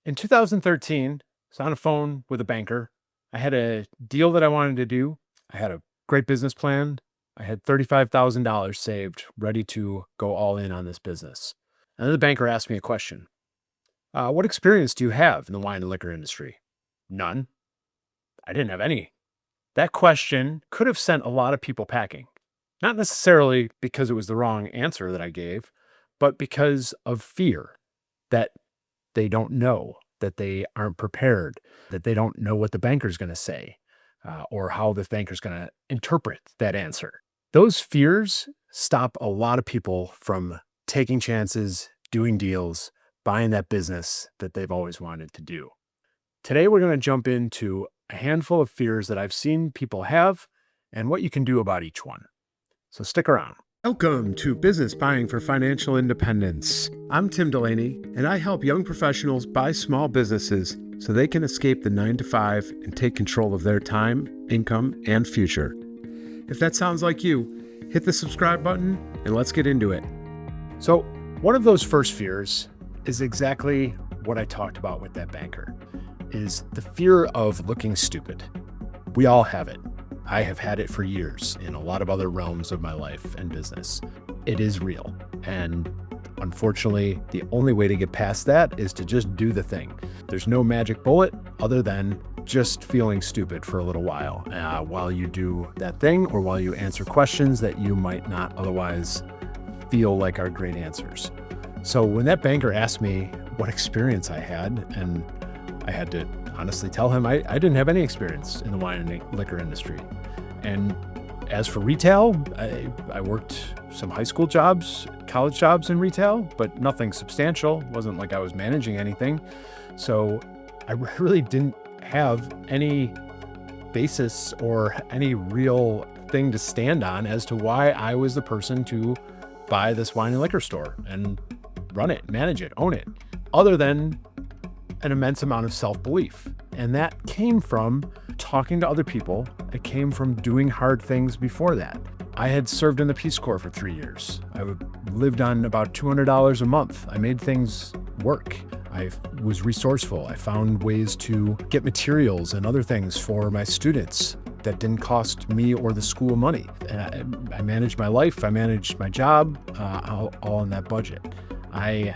In 2013, I was on a phone with a banker. I had a deal that I wanted to do. I had a great business plan. I had $35,000 saved, ready to go all in on this business. And then the banker asked me a question. What experience do you have in the wine and liquor industry? None. I didn't have any. That question could have sent a lot of people packing. Not necessarily because it was the wrong answer that I gave, but because of fear that they don't know, that they aren't prepared, that they don't know what the banker's going to say, or how the banker's going to interpret that answer. Those fears stop a lot of people from taking chances, doing deals, buying that business that they've always wanted to do. Today, we're going to jump into a handful of fears that I've seen people have and what you can do about each one. So stick around. Welcome to Business Buying for Financial Independence. I'm Tim Delaney, and I help young professionals buy small businesses so they can escape the 9-to-5 and take control of their time, income, and future. If that sounds like you, hit the subscribe button and let's get into it. So, one of those first fears is exactly what I talked about with that banker, is the fear of looking stupid. We all have it. I have had it for years in a lot of other realms of my life and business. It is real. And unfortunately, the only way to get past that is to just do the thing. There's no magic bullet other than just feeling stupid for a little while you do that thing or while you answer questions that you might not otherwise feel like are great answers. So when that banker asked me what experience I had, and I had to honestly tell him I didn't have any experience in the wine and liquor industry. And as for retail, I worked some high school jobs, college jobs in retail, but nothing substantial. It wasn't like I was managing anything. So I really didn't have any basis or any real thing to stand on as to why I was the person to buy this wine and liquor store and run it, manage it, own it, other than an immense amount of self-belief. And that came from talking to other people. It came from doing hard things before that. I had served in the Peace Corps for 3 years. I lived on about $200 a month. I made things work. I was resourceful. I found ways to get materials and other things for my students that didn't cost me or the school money. And I managed my life. I managed my job, all in that budget. I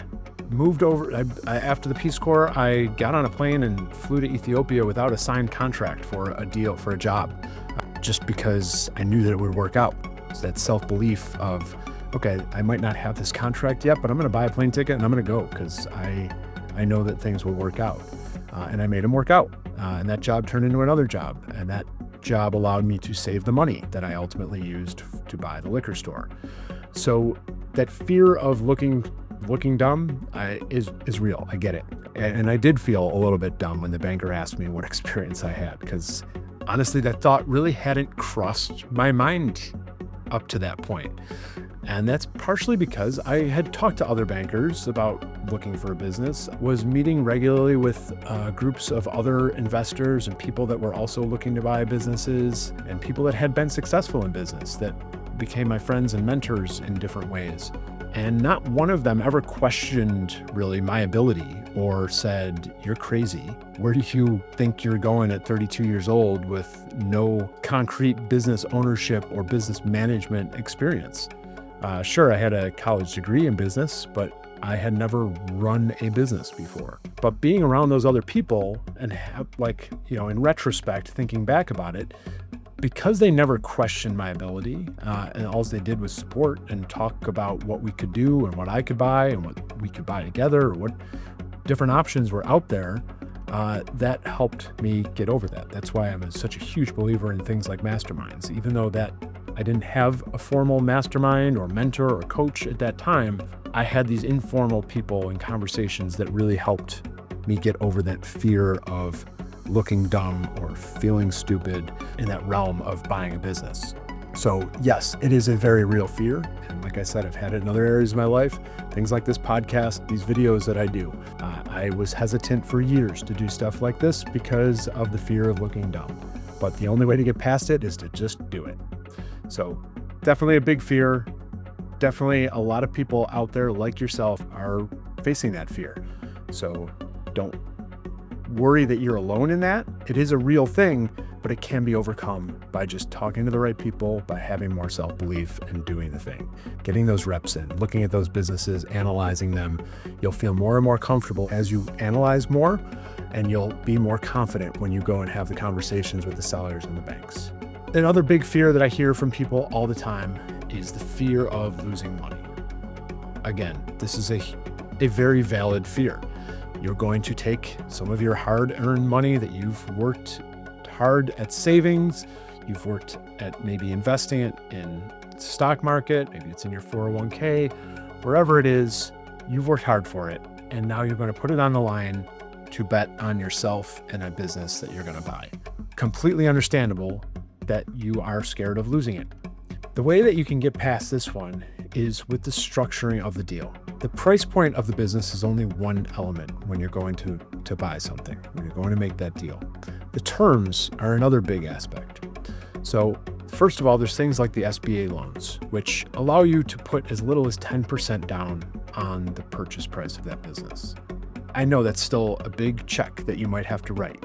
moved over after the Peace Corps. I got on a plane and flew to Ethiopia without a signed contract for a job, just because I knew that it would work out. It's that self-belief of, okay, I might not have this contract yet, but I'm going to buy a plane ticket and I'm going to go because I know that things will work out. And I made them work out. And that job turned into another job. And that job allowed me to save the money that I ultimately used to buy the liquor store. So that fear of looking dumb is real. I get it. And I did feel a little bit dumb when the banker asked me what experience I had, because honestly, that thought really hadn't crossed my mind up to that point. And that's partially because I had talked to other bankers about looking for a business, was meeting regularly with groups of other investors and people that were also looking to buy businesses, and people that had been successful in business that became my friends and mentors in different ways. And not one of them ever questioned really my ability or said, "You're crazy. Where do you think you're going at 32 years old with no concrete business ownership or business management experience?" Sure, I had a college degree in business, but I had never run a business before. But being around those other people and in retrospect, thinking back about it, because they never questioned my ability, and all they did was support and talk about what we could do and what I could buy and what we could buy together, or what different options were out there, that helped me get over that. That's why I'm such a huge believer in things like masterminds. Even though that I didn't have a formal mastermind or mentor or coach at that time, I had these informal people and conversations that really helped me get over that fear of looking dumb or feeling stupid in that realm of buying a business. So yes, it is a very real fear. And like I said, I've had it in other areas of my life, things like this podcast, these videos that I do. I was hesitant for years to do stuff like this because of the fear of looking dumb. But the only way to get past it is to just do it. So definitely a big fear. Definitely a lot of people out there like yourself are facing that fear. So don't worry that you're alone in that. It is a real thing, but it can be overcome by just talking to the right people, by having more self-belief and doing the thing, getting those reps in, looking at those businesses, analyzing them. You'll feel more and more comfortable as you analyze more, and you'll be more confident when you go and have the conversations with the sellers and the banks. Another big fear that I hear from people all the time is the fear of losing money. Again, this is a very valid fear. You're going to take some of your hard-earned money that you've worked hard at savings, you've worked at maybe investing it in the stock market, maybe it's in your 401k, wherever it is, you've worked hard for it. And now you're going to put it on the line to bet on yourself and a business that you're going to buy. Completely understandable that you are scared of losing it. The way that you can get past this one is with the structuring of the deal. The price point of the business is only one element when you're going to buy something, when you're going to make that deal. The terms are another big aspect. So first of all, there's things like the SBA loans, which allow you to put as little as 10% down on the purchase price of that business. I know that's still a big check that you might have to write.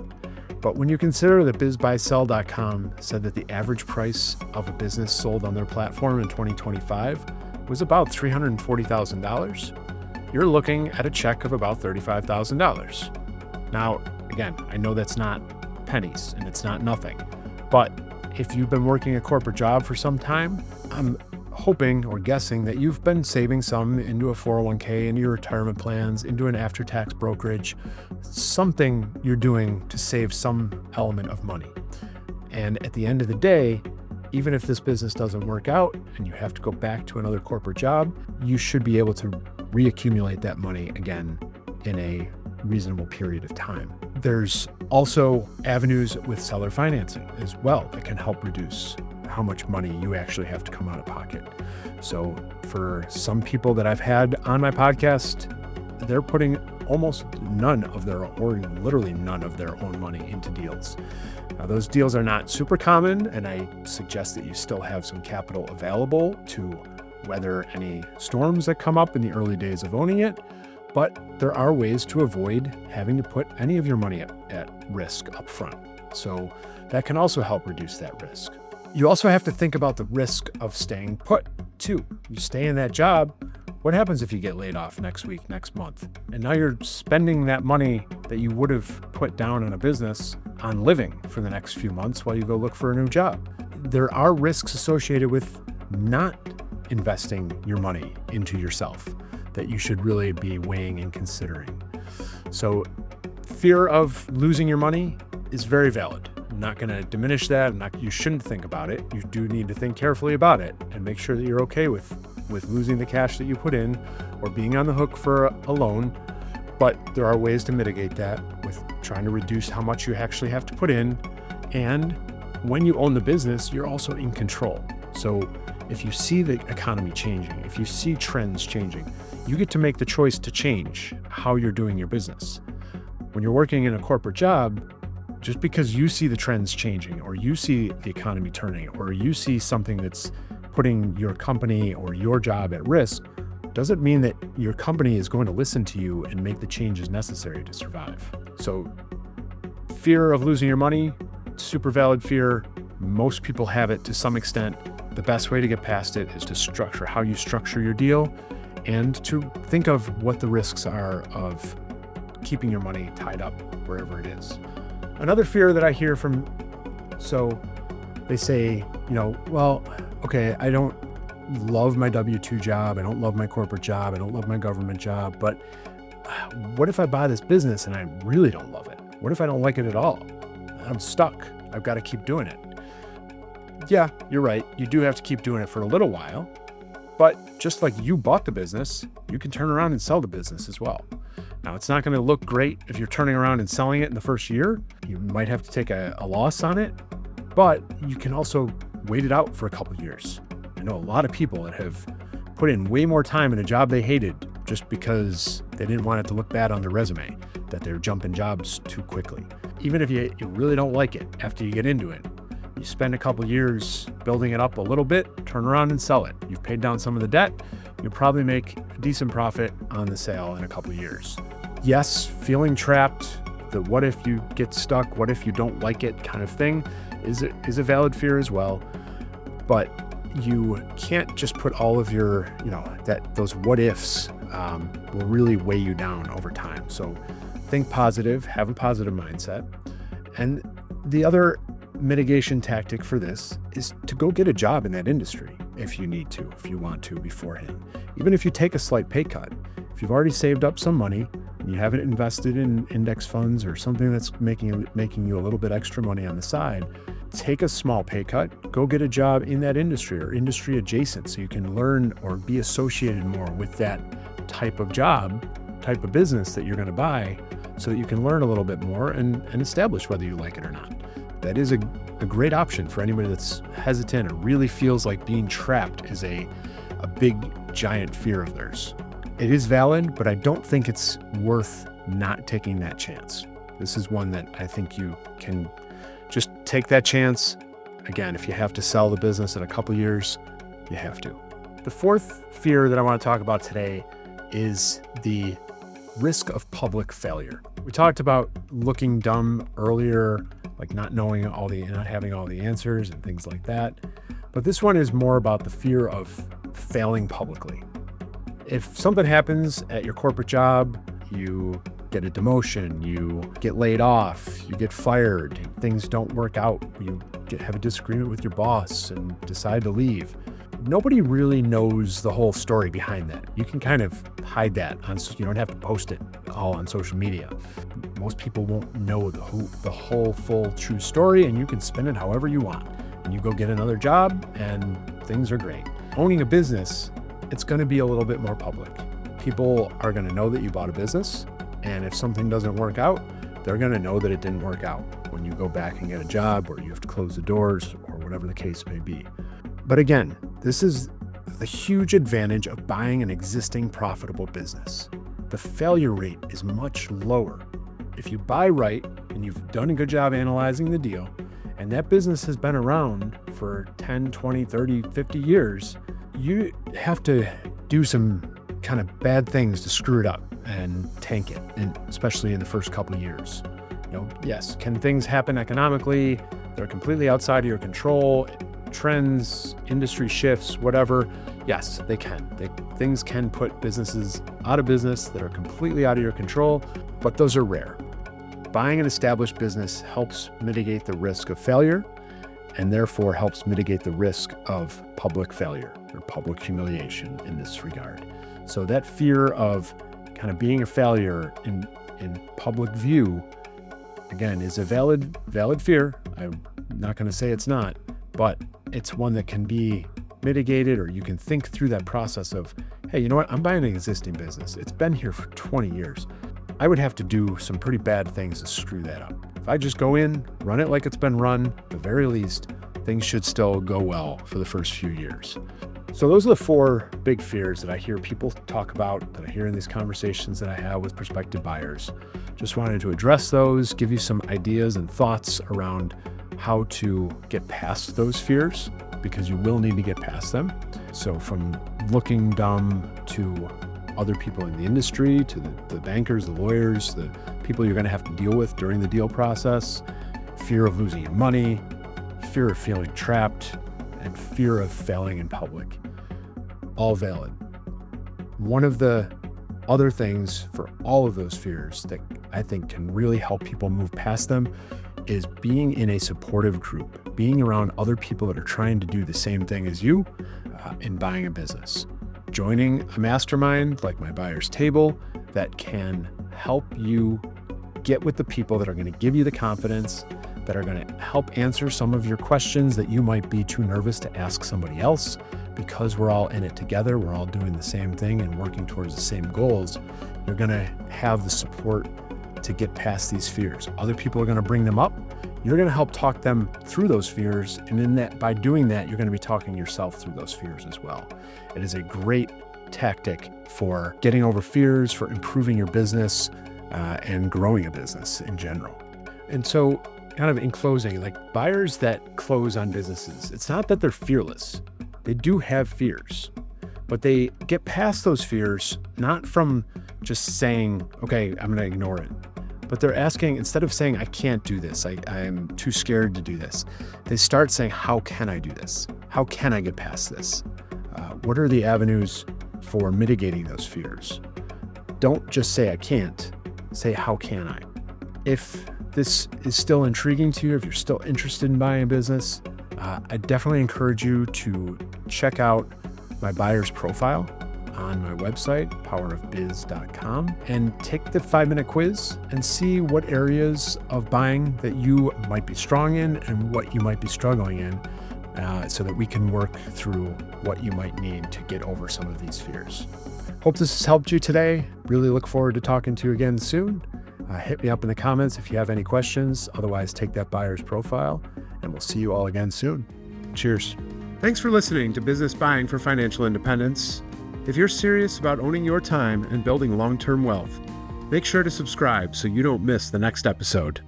But when you consider that BizBuySell.com said that the average price of a business sold on their platform in 2025 was about $340,000, you're looking at a check of about $35,000. Now, again, I know that's not pennies and it's not nothing, but if you've been working a corporate job for some time, I'm hoping or guessing that you've been saving some into a 401k, into your retirement plans, into an after-tax brokerage, something you're doing to save some element of money. And at the end of the day, even if this business doesn't work out and you have to go back to another corporate job, you should be able to reaccumulate that money again in a reasonable period of time. There's also avenues with seller financing as well that can help reduce how much money you actually have to come out of pocket. So for some people that I've had on my podcast, they're putting almost none of their, or literally none of their own money into deals. Now, those deals are not super common, and I suggest that you still have some capital available to weather any storms that come up in the early days of owning it. But there are ways to avoid having to put any of your money at risk up front. So that can also help reduce that risk. You also have to think about the risk of staying put too. You stay in that job. What happens if you get laid off next week, next month? And now you're spending that money that you would have put down in a business on living for the next few months while you go look for a new job. There are risks associated with not investing your money into yourself that you should really be weighing and considering. So fear of losing your money is very valid. I'm not going to diminish that. You shouldn't think about it. You do need to think carefully about it and make sure that you're okay with losing the cash that you put in or being on the hook for a loan. But there are ways to mitigate that with trying to reduce how much you actually have to put in. And when you own the business, you're also in control. So if you see the economy changing, if you see trends changing, you get to make the choice to change how you're doing your business. When you're working in a corporate job, just because you see the trends changing or you see the economy turning or you see something that's putting your company or your job at risk, doesn't mean that your company is going to listen to you and make the changes necessary to survive. So fear of losing your money, super valid fear. Most people have it to some extent. The best way to get past it is to structure how you structure your deal and to think of what the risks are of keeping your money tied up wherever it is. Another fear that I hear from, so they say, well, okay, I don't love my W-2 job. I don't love my corporate job. I don't love my government job. But what if I buy this business and I really don't love it? What if I don't like it at all? I'm stuck. I've got to keep doing it. Yeah, you're right. You do have to keep doing it for a little while. But just like you bought the business, you can turn around and sell the business as well. Now, it's not going to look great if you're turning around and selling it in the first year. You might have to take a loss on it, but you can also wait it out for a couple of years. I know a lot of people that have put in way more time in a job they hated just because they didn't want it to look bad on their resume, that they're jumping jobs too quickly. Even if you really don't like it after you get into it, you spend a couple of years building it up a little bit, turn around and sell it. You've paid down some of the debt. You'll probably make a decent profit on the sale in a couple of years. Yes, feeling trapped, the what if you get stuck, what if you don't like it kind of thing is a valid fear as well. But you can't just put all of your, those what ifs will really weigh you down over time. So think positive, have a positive mindset. And the other mitigation tactic for this is to go get a job in that industry if you need to, if you want to beforehand. Even if you take a slight pay cut, if you've already saved up some money and you haven't invested in index funds or something that's making you a little bit extra money on the side, take a small pay cut, go get a job in that industry or industry adjacent so you can learn or be associated more with that type of job, type of business that you're going to buy, so that you can learn a little bit more and establish whether you like it or not. That is a great option for anybody that's hesitant or really feels like being trapped is a big, giant fear of theirs. It is valid, but I don't think it's worth not taking that chance. This is one that I think you can just take that chance. Again, if you have to sell the business in a couple years, you have to. The fourth fear that I want to talk about today is the risk of public failure. We talked about looking dumb earlier, like not having all the answers and things like that. But this one is more about the fear of failing publicly. If something happens at your corporate job, you get a demotion, you get laid off, you get fired, things don't work out, you have a disagreement with your boss and decide to leave. Nobody really knows the whole story behind that. You can kind of hide that. You don't have to post it all on social media. Most people won't know the whole full true story, and you can spin it however you want. And you go get another job and things are great. Owning a business, it's going to be a little bit more public. People are going to know that you bought a business, and if something doesn't work out, they're going to know that it didn't work out when you go back and get a job or you have to close the doors or whatever the case may be. But again, this is the huge advantage of buying an existing profitable business. The failure rate is much lower. If you buy right and you've done a good job analyzing the deal, and that business has been around for 10, 20, 30, 50 years, you have to do some kind of bad things to screw it up and tank it, and especially in the first couple of years. Yes, can things happen economically? They're completely outside of your control. Trends, industry shifts, whatever. Yes, they can. Things can put businesses out of business that are completely out of your control, but those are rare. Buying an established business helps mitigate the risk of failure and therefore helps mitigate the risk of public failure or public humiliation in this regard. So that fear of kind of being a failure in public view, again, is a valid fear. I'm not going to say it's not, but it's one that can be mitigated, or you can think through that process of, hey, you know what? I'm buying an existing business. It's been here for 20 years. I would have to do some pretty bad things to screw that up. If I just go in, run it like it's been run, at the very least, things should still go well for the first few years. So those are the four big fears that I hear people talk about, that I hear in these conversations that I have with prospective buyers. Just wanted to address those, give you some ideas and thoughts around how to get past those fears, because you will need to get past them. So from looking dumb to other people in the industry, to the bankers, the lawyers, the people you're going to have to deal with during the deal process, fear of losing your money, fear of feeling trapped, and fear of failing in public. All valid. One of the other things for all of those fears that I think can really help people move past them is being in a supportive group, being around other people that are trying to do the same thing as you in buying a business. Joining a mastermind like my Buyer's Table that can help you get with the people that are going to give you the confidence, that are going to help answer some of your questions that you might be too nervous to ask somebody else. Because we're all in it together, we're all doing the same thing and working towards the same goals, you're going to have the support to get past these fears. Other people are going to bring them up. You're going to help talk them through those fears. And by doing that, you're going to be talking yourself through those fears as well. It is a great tactic for getting over fears, for improving your business, and growing a business in general. And so kind of in closing, like buyers that close on businesses, it's not that they're fearless. They do have fears, but they get past those fears, not from just saying, okay, I'm going to ignore it, but they're asking, instead of saying, I can't do this, I'm too scared to do this, they start saying, how can I do this? How can I get past this? What are the avenues for mitigating those fears? Don't just say, I can't. Say, how can I? If this is still intriguing to you, if you're still interested in buying a business, I definitely encourage you to check out my buyer's profile on my website, powerofbiz.com, and take the 5-minute quiz and see what areas of buying that you might be strong in and what you might be struggling in, so that we can work through what you might need to get over some of these fears. Hope this has helped you today. Really look forward to talking to you again soon. Hit me up in the comments if you have any questions. Otherwise, take that buyer's profile, and we'll see you all again soon. Cheers. Thanks for listening to Business Buying for Financial Independence. If you're serious about owning your time and building long-term wealth, make sure to subscribe so you don't miss the next episode.